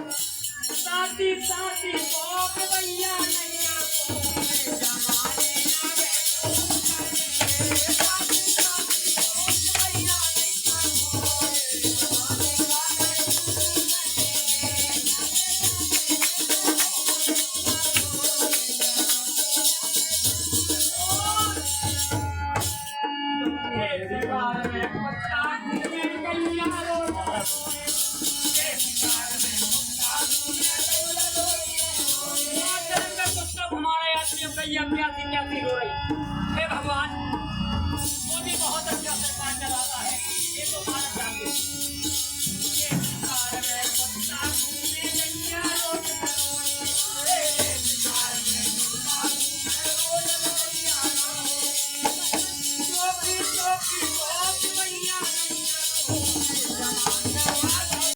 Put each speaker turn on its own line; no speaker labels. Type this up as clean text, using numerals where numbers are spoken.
साथी साथी भोग भैया नैया को जमाने आवे साथी साथी भोग भैया नैया को दीवार में पत्ता घूमे गैया रो हमारे आदमी भैया प्यासी प्यासी रो रही